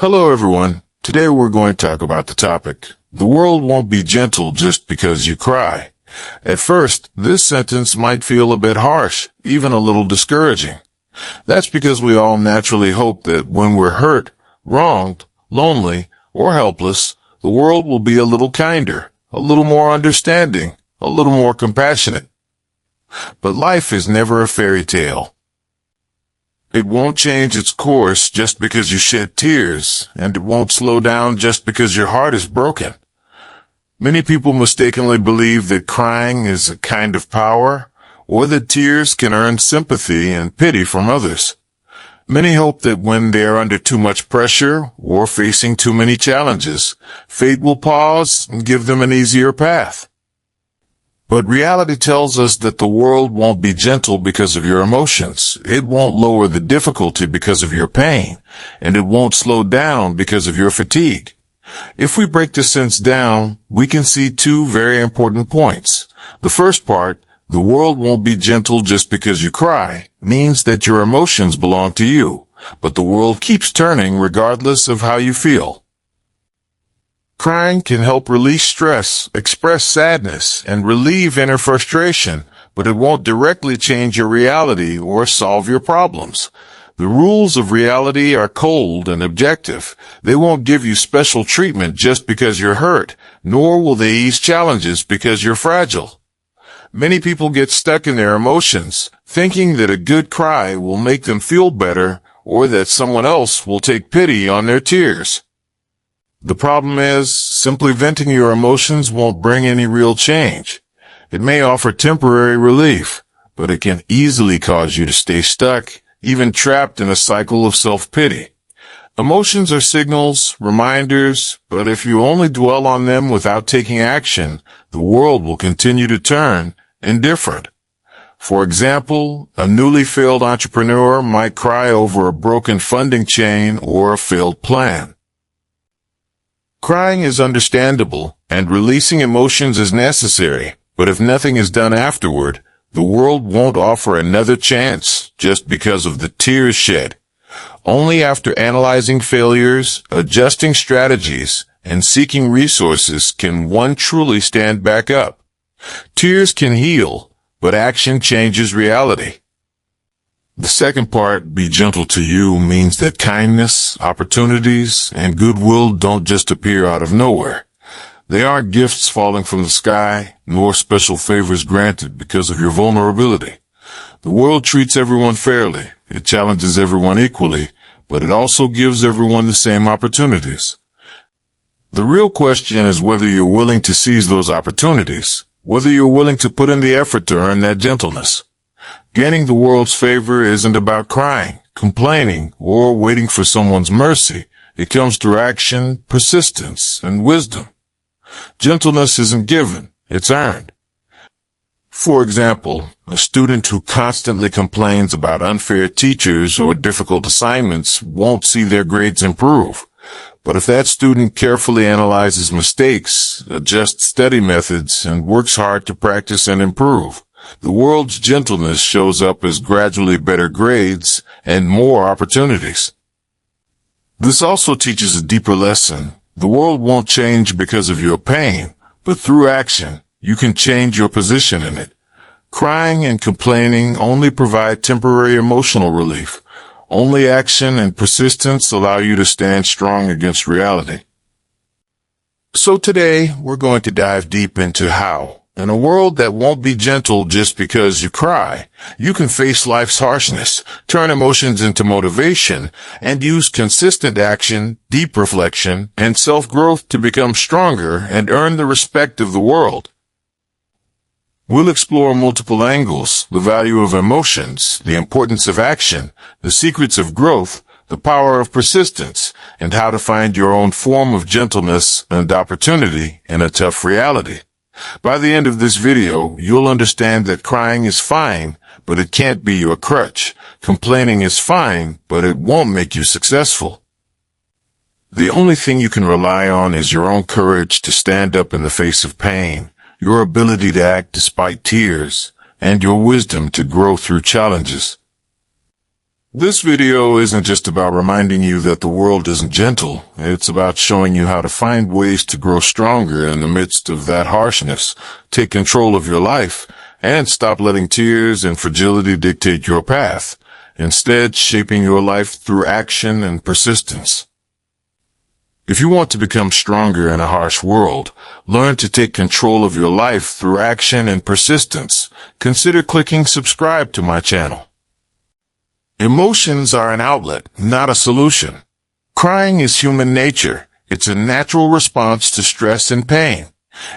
Hello everyone. Today we're going to talk about the topic, the world won't be gentle just because you cry. At first, this sentence might feel a bit harsh, even a little discouraging. That's because we all naturally hope that when we're hurt, wronged, lonely, or helpless, the world will be a little kinder, a little more understanding, a little more compassionate. But life is never a fairy tale. It won't change its course just because you shed tears, and it won't slow down just because your heart is broken. Many people mistakenly believe that crying is a kind of power, or that tears can earn sympathy and pity from others. Many hope that when they are under too much pressure, or facing too many challenges, fate will pause and give them an easier path. But reality tells us that the world won't be gentle because of your emotions. It won't lower the difficulty because of your pain, and it won't slow down because of your fatigue. If we break this sense down, we can see two very important points. The first part, the world won't be gentle just because you cry, means that your emotions belong to you, but the world keeps turning regardless of how you feel. Crying can help release stress, express sadness, and relieve inner frustration, but it won't directly change your reality or solve your problems. The rules of reality are cold and objective. They won't give you special treatment just because you're hurt, nor will they ease challenges because you're fragile. Many people get stuck in their emotions, thinking that a good cry will make them feel better, or that someone else will take pity on their tears. The problem is, simply venting your emotions won't bring any real change. It may offer temporary relief, but it can easily cause you to stay stuck, even trapped in a cycle of self-pity. Emotions are signals, reminders, but if you only dwell on them without taking action, the world will continue to turn indifferent. For example, a newly failed entrepreneur might cry over a broken funding chain or a failed plan. Crying is understandable, and releasing emotions is necessary, but if nothing is done afterward, the world won't offer another chance just because of the tears shed. Only after analyzing failures, adjusting strategies, and seeking resources can one truly stand back up. Tears can heal, but action changes reality. The second part, be gentle to you, means that kindness, opportunities, and goodwill don't just appear out of nowhere. They aren't gifts falling from the sky, nor special favors granted because of your vulnerability. The world treats everyone fairly. It challenges everyone equally, but it also gives everyone the same opportunities. The real question is whether you're willing to seize those opportunities, whether you're willing to put in the effort to earn that gentleness. Gaining the world's favor isn't about crying, complaining, or waiting for someone's mercy. It comes through action, persistence, and wisdom. Gentleness isn't given, it's earned. For example, a student who constantly complains about unfair teachers or difficult assignments won't see their grades improve. But if that student carefully analyzes mistakes, adjusts study methods, and works hard to practice and improve, the world's gentleness shows up as gradually better grades and more opportunities. This also teaches a deeper lesson. The world won't change because of your pain, but through action, you can change your position in it. Crying and complaining only provide temporary emotional relief. Only action and persistence allow you to stand strong against reality. So today, we're going to dive deep into how, in a world that won't be gentle just because you cry, you can face life's harshness, turn emotions into motivation, and use consistent action, deep reflection, and self-growth to become stronger and earn the respect of the world. We'll explore multiple angles, the value of emotions, the importance of action, the secrets of growth, the power of persistence, and how to find your own form of gentleness and opportunity in a tough reality. By the end of this video, you'll understand that crying is fine, but it can't be your crutch. Complaining is fine, but it won't make you successful. The only thing you can rely on is your own courage to stand up in the face of pain, your ability to act despite tears, and your wisdom to grow through challenges. This video isn't just about reminding you that the world isn't gentle. It's about showing you how to find ways to grow stronger in the midst of that harshness, take control of your life, and stop letting tears and fragility dictate your path, instead shaping your life through action and persistence. If you want to become stronger in a harsh world, learn to take control of your life through action and persistence, consider clicking subscribe to my channel. Emotions are an outlet, not a solution. Crying is human nature. It's a natural response to stress and pain.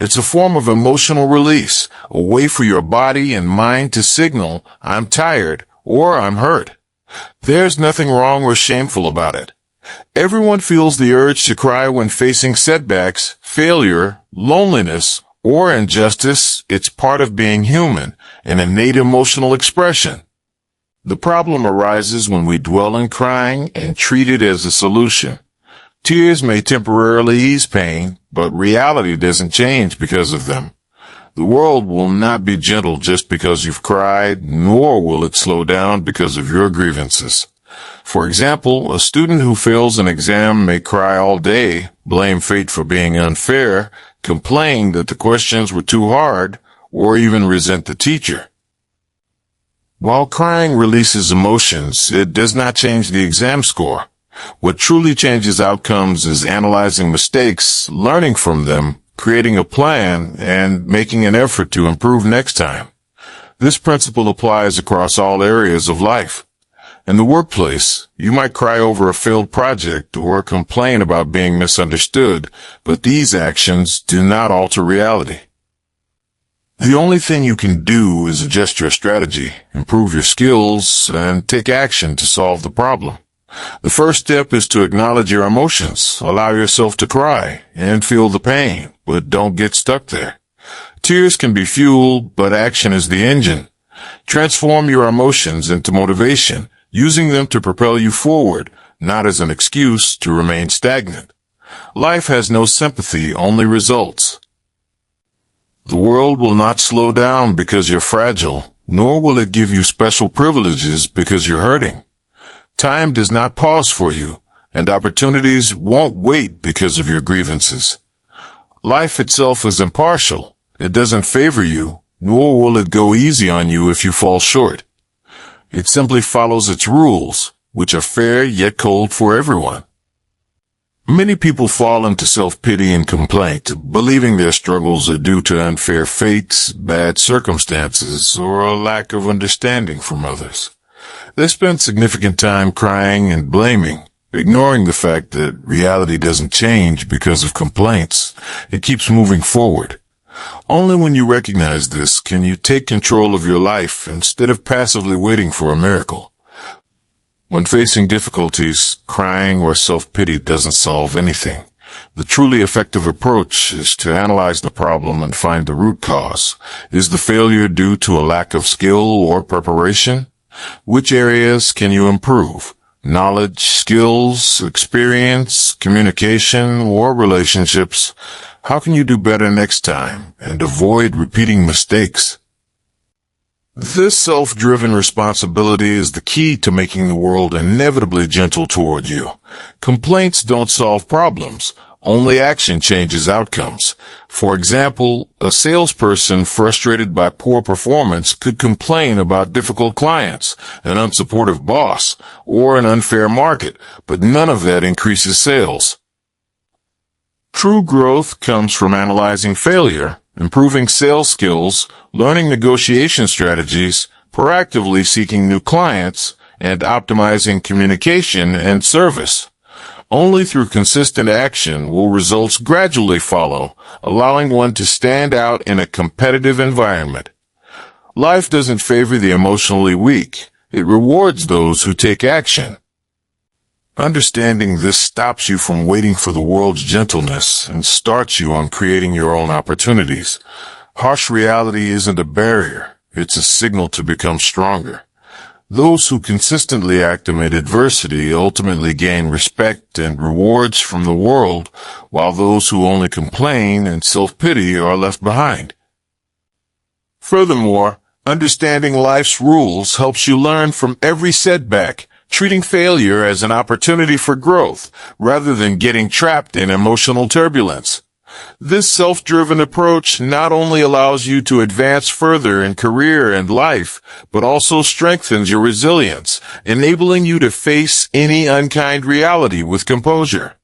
It's a form of emotional release, a way for your body and mind to signal, I'm tired or I'm hurt. There's nothing wrong or shameful about it. Everyone feels the urge to cry when facing setbacks, failure, loneliness, or injustice. It's part of being human, an innate emotional expression. The problem arises when we dwell on crying and treat it as a solution. Tears may temporarily ease pain, but reality doesn't change because of them. The world will not be gentle just because you've cried, nor will it slow down because of your grievances. For example, a student who fails an exam may cry all day, blame fate for being unfair, complain that the questions were too hard, or even resent the teacher. While crying releases emotions, it does not change the exam score. What truly changes outcomes is analyzing mistakes, learning from them, creating a plan, and making an effort to improve next time. This principle applies across all areas of life. In the workplace, you might cry over a failed project or complain about being misunderstood, but these actions do not alter reality. The only thing you can do is adjust your strategy, improve your skills, and take action to solve the problem. The first step is to acknowledge your emotions, allow yourself to cry, and feel the pain, but don't get stuck there. Tears can be fuel, but action is the engine. Transform your emotions into motivation, using them to propel you forward, not as an excuse to remain stagnant. Life has no sympathy, only results. The world will not slow down because you're fragile, nor will it give you special privileges because you're hurting. Time does not pause for you, and opportunities won't wait because of your grievances. Life itself is impartial. It doesn't favor you, nor will it go easy on you if you fall short. It simply follows its rules, which are fair yet cold for everyone. Many people fall into self-pity and complaint, believing their struggles are due to unfair fates, bad circumstances, or a lack of understanding from others. They spend significant time crying and blaming, ignoring the fact that reality doesn't change because of complaints. It keeps moving forward. Only when you recognize this can you take control of your life instead of passively waiting for a miracle. When facing difficulties, crying or self-pity doesn't solve anything. The truly effective approach is to analyze the problem and find the root cause. Is the failure due to a lack of skill or preparation? Which areas can you improve? Knowledge, skills, experience, communication, or relationships? How can you do better next time and avoid repeating mistakes? This self-driven responsibility is the key to making the world inevitably gentle toward you. Complaints don't solve problems. Only action changes outcomes. For example, a salesperson frustrated by poor performance could complain about difficult clients, an unsupportive boss, or an unfair market, but none of that increases sales. True growth comes from analyzing failure, improving sales skills, learning negotiation strategies, proactively seeking new clients, and optimizing communication and service. Only through consistent action will results gradually follow, allowing one to stand out in a competitive environment. Life doesn't favor the emotionally weak. It rewards those who take action. Understanding this stops you from waiting for the world's gentleness and starts you on creating your own opportunities. Harsh reality isn't a barrier. It's a signal to become stronger. Those who consistently act amid adversity ultimately gain respect and rewards from the world, while those who only complain and self-pity are left behind. Furthermore, understanding life's rules helps you learn from every setback, treating failure as an opportunity for growth rather than getting trapped in emotional turbulence. This self-driven approach not only allows you to advance further in career and life, but also strengthens your resilience, enabling you to face any unkind reality with composure.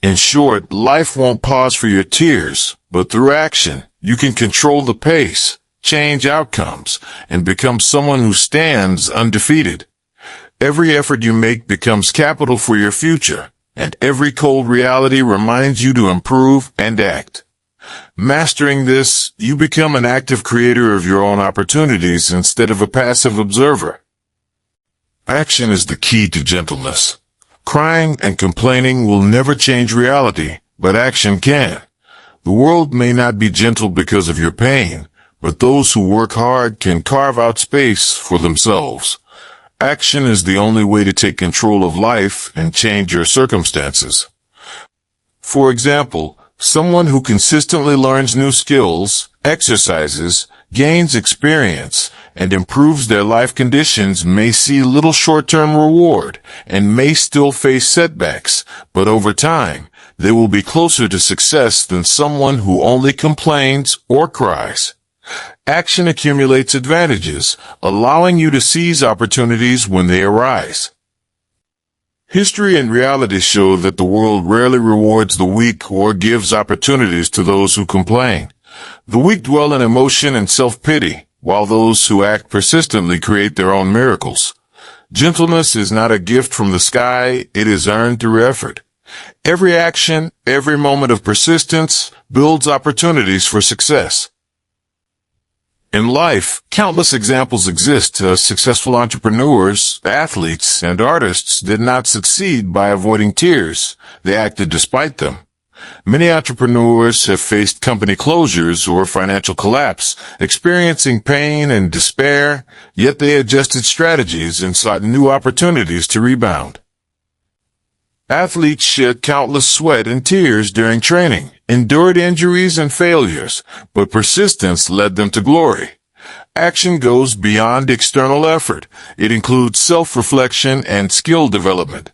In short, life won't pause for your tears, but through action, you can control the pace, change outcomes, and become someone who stands undefeated. Every effort you make becomes capital for your future, and every cold reality reminds you to improve and act. Mastering this, you become an active creator of your own opportunities instead of a passive observer. Action is the key to gentleness. Crying and complaining will never change reality, but action can. The world may not be gentle because of your pain, but those who work hard can carve out space for themselves. Action is the only way to take control of life and change your circumstances. For example, someone who consistently learns new skills, exercises, gains experience, and improves their life conditions may see little short-term reward and may still face setbacks, but over time, they will be closer to success than someone who only complains or cries. Action accumulates advantages, allowing you to seize opportunities when they arise. History and reality show that the world rarely rewards the weak or gives opportunities to those who complain. The weak dwell in emotion and self-pity, while those who act persistently create their own miracles. Gentleness is not a gift from the sky, it is earned through effort. Every action, every moment of persistence, builds opportunities for success. In life, countless examples exist of successful entrepreneurs, athletes, and artists did not succeed by avoiding tears. They acted despite them. Many entrepreneurs have faced company closures or financial collapse, experiencing pain and despair, yet they adjusted strategies and sought new opportunities to rebound. Athletes shed countless sweat and tears during training, endured injuries and failures, but persistence led them to glory. Action goes beyond external effort. It includes self-reflection and skill development.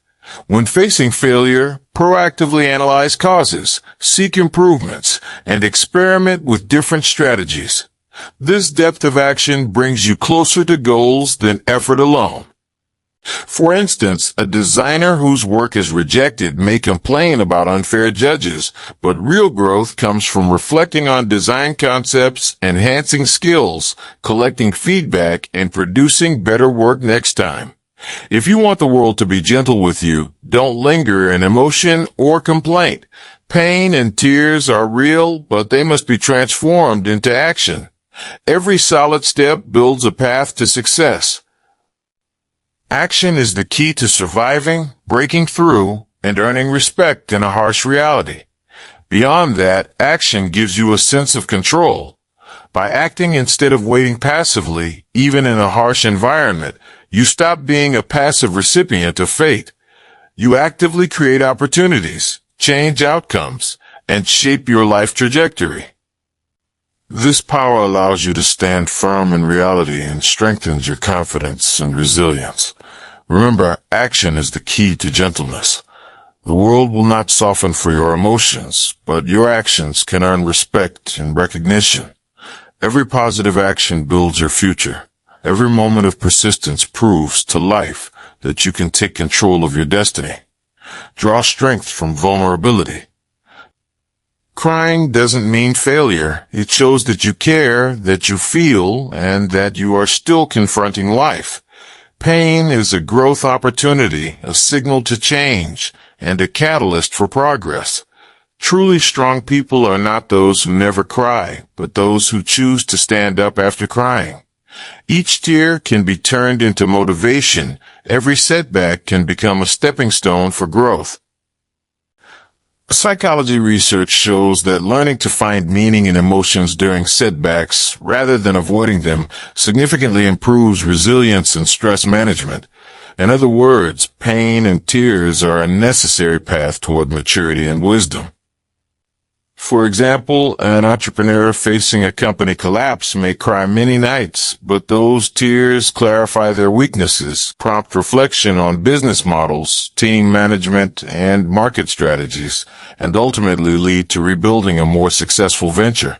When facing failure, proactively analyze causes, seek improvements, and experiment with different strategies. This depth of action brings you closer to goals than effort alone. For instance, a designer whose work is rejected may complain about unfair judges, but real growth comes from reflecting on design concepts, enhancing skills, collecting feedback, and producing better work next time. If you want the world to be gentle with you, don't linger in emotion or complaint. Pain and tears are real, but they must be transformed into action. Every solid step builds a path to success. Action is the key to surviving, breaking through, and earning respect in a harsh reality. Beyond that, action gives you a sense of control. By acting instead of waiting passively, even in a harsh environment, you stop being a passive recipient of fate. You actively create opportunities, change outcomes, and shape your life trajectory. This power allows you to stand firm in reality and strengthens your confidence and resilience. Remember, action is the key to gentleness. The world will not soften for your emotions, but your actions can earn respect and recognition. Every positive action builds your future. Every moment of persistence proves to life that you can take control of your destiny. Draw strength from vulnerability. Crying doesn't mean failure. It shows that you care, that you feel, and that you are still confronting life. Pain is a growth opportunity, a signal to change, and a catalyst for progress. Truly strong people are not those who never cry, but those who choose to stand up after crying. Each tear can be turned into motivation. Every setback can become a stepping stone for growth. Psychology research shows that learning to find meaning in emotions during setbacks, rather than avoiding them, significantly improves resilience and stress management. In other words, pain and tears are a necessary path toward maturity and wisdom. For example, an entrepreneur facing a company collapse may cry many nights, but those tears clarify their weaknesses, prompt reflection on business models, team management, and market strategies, and ultimately lead to rebuilding a more successful venture.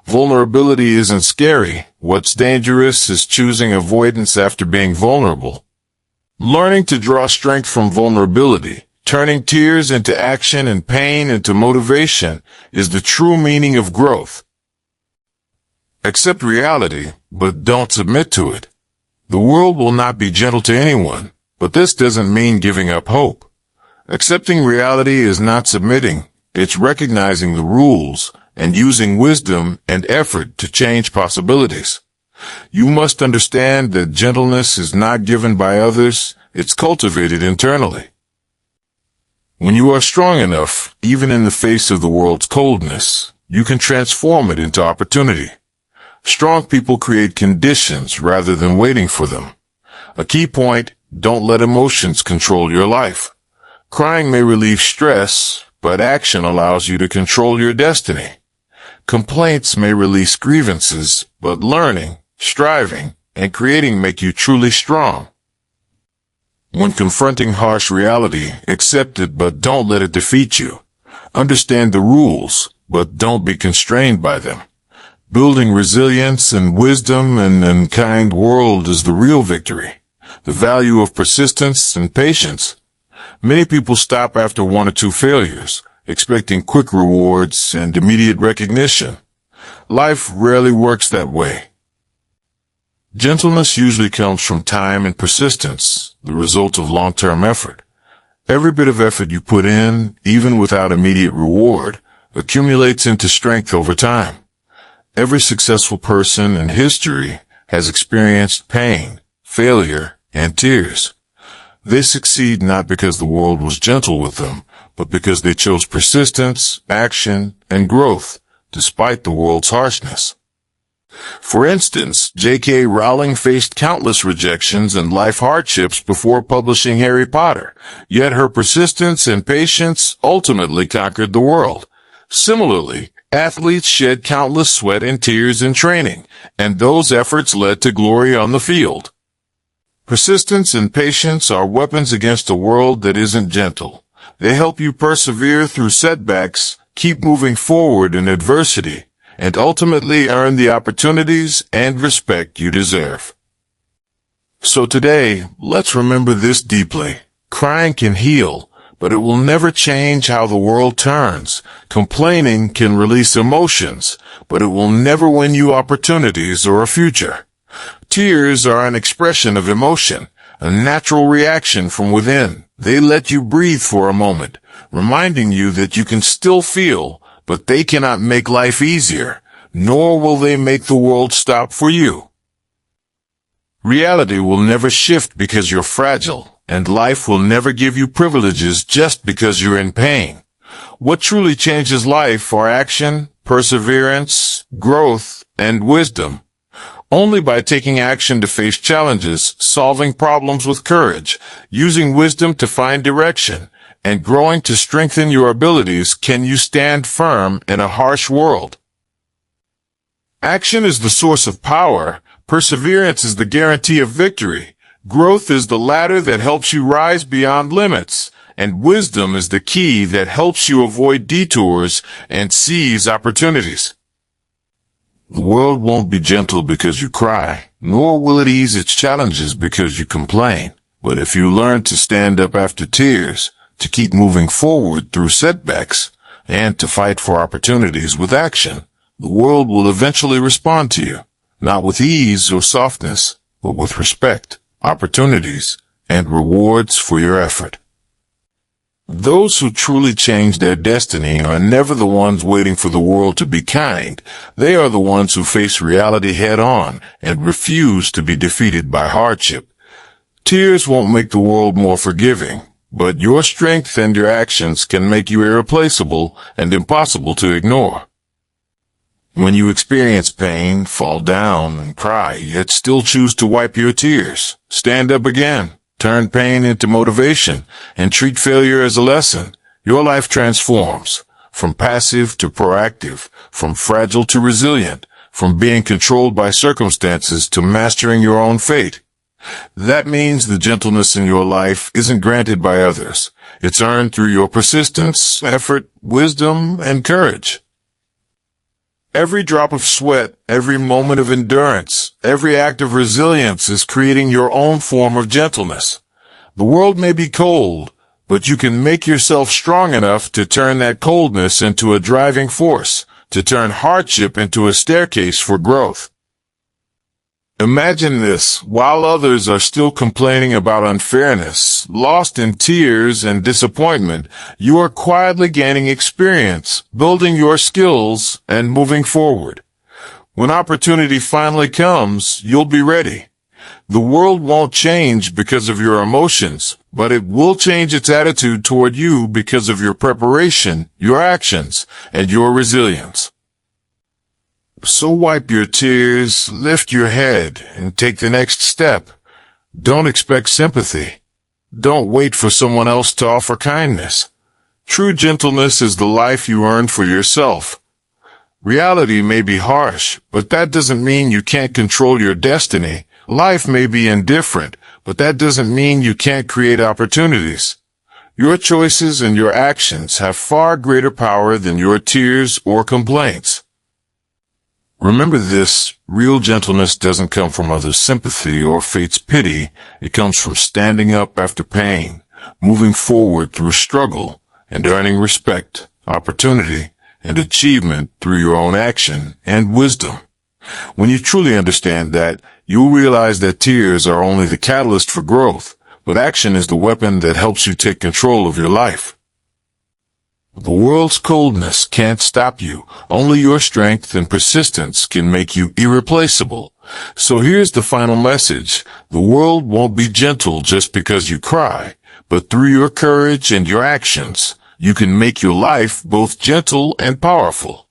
Vulnerability isn't scary. What's dangerous is choosing avoidance after being vulnerable. Learning to draw strength from vulnerability, turning tears into action and pain into motivation, is the true meaning of growth. Accept reality, but don't submit to it. The world will not be gentle to anyone, but this doesn't mean giving up hope. Accepting reality is not submitting, it's recognizing the rules and using wisdom and effort to change possibilities. You must understand that gentleness is not given by others, it's cultivated internally. When you are strong enough, even in the face of the world's coldness, you can transform it into opportunity. Strong people create conditions rather than waiting for them. A key point, don't let emotions control your life. Crying may relieve stress, but action allows you to control your destiny. Complaints may release grievances, but learning, striving, and creating make you truly strong. When confronting harsh reality, accept it but don't let it defeat you. Understand the rules, but don't be constrained by them. Building resilience and wisdom in a kind world is the real victory. The value of persistence and patience. Many people stop after one or two failures, expecting quick rewards and immediate recognition. Life rarely works that way. Gentleness usually comes from time and persistence, the result of long-term effort. Every bit of effort you put in, even without immediate reward, accumulates into strength over time. Every successful person in history has experienced pain, failure, and tears. They succeed not because the world was gentle with them, but because they chose persistence, action, and growth, despite the world's harshness. For instance, J.K. Rowling faced countless rejections and life hardships before publishing Harry Potter, yet her persistence and patience ultimately conquered the world. Similarly, athletes shed countless sweat and tears in training, and those efforts led to glory on the field. Persistence and patience are weapons against a world that isn't gentle. They help you persevere through setbacks, keep moving forward in adversity, and ultimately earn the opportunities and respect you deserve. So today, let's remember this deeply. Crying can heal, but it will never change how the world turns. Complaining can release emotions, but it will never win you opportunities or a future. Tears are an expression of emotion, a natural reaction from within. They let you breathe for a moment, reminding you that you can still feel, but they cannot make life easier, nor will they make the world stop for you. Reality will never shift because you're fragile, and life will never give you privileges just because you're in pain. What truly changes life are action, perseverance, growth, and wisdom. Only by taking action to face challenges, solving problems with courage, using wisdom to find direction, and growing to strengthen your abilities can you stand firm in a harsh world. Action is the source of power, perseverance is the guarantee of victory, growth is the ladder that helps you rise beyond limits, and wisdom is the key that helps you avoid detours and seize opportunities. The world won't be gentle because you cry, nor will it ease its challenges because you complain. But if you learn to stand up after tears, to keep moving forward through setbacks, and to fight for opportunities with action, the world will eventually respond to you, not with ease or softness, but with respect, opportunities, and rewards for your effort. Those who truly change their destiny are never the ones waiting for the world to be kind. They are the ones who face reality head-on and refuse to be defeated by hardship. Tears won't make the world more forgiving, but your strength and your actions can make you irreplaceable and impossible to ignore. When you experience pain, fall down and cry, yet still choose to wipe your tears, stand up again, turn pain into motivation, and treat failure as a lesson, your life transforms. from passive to proactive, from fragile to resilient, from being controlled by circumstances to mastering your own fate. That means the gentleness in your life isn't granted by others. It's earned through your persistence, effort, wisdom, and courage. Every drop of sweat, every moment of endurance, every act of resilience is creating your own form of gentleness. The world may be cold, but you can make yourself strong enough to turn that coldness into a driving force, to turn hardship into a staircase for growth. Imagine this: while others are still complaining about unfairness, lost in tears and disappointment, you are quietly gaining experience, building your skills, and moving forward. When opportunity finally comes, you'll be ready. The world won't change because of your emotions, but it will change its attitude toward you because of your preparation, your actions, and your resilience. So wipe your tears, lift your head, and take the next step. Don't expect sympathy. Don't wait for someone else to offer kindness. True gentleness is the life you earn for yourself. Reality may be harsh, but that doesn't mean you can't control your destiny. Life may be indifferent, but that doesn't mean you can't create opportunities. Your choices and your actions have far greater power than your tears or complaints. Remember this: real gentleness doesn't come from others' sympathy or fate's pity. It comes from standing up after pain, moving forward through struggle, and earning respect, opportunity, and achievement through your own action and wisdom. When you truly understand that, you'll realize that tears are only the catalyst for growth, but action is the weapon that helps you take control of your life. The world's coldness can't stop you. Only your strength and persistence can make you irreplaceable. So here's the final message: the world won't be gentle just because you cry, but through your courage and your actions, you can make your life both gentle and powerful.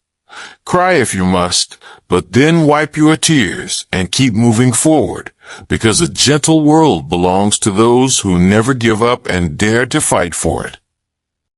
Cry if you must, but then wipe your tears and keep moving forward, because a gentle world belongs to those who never give up and dare to fight for it.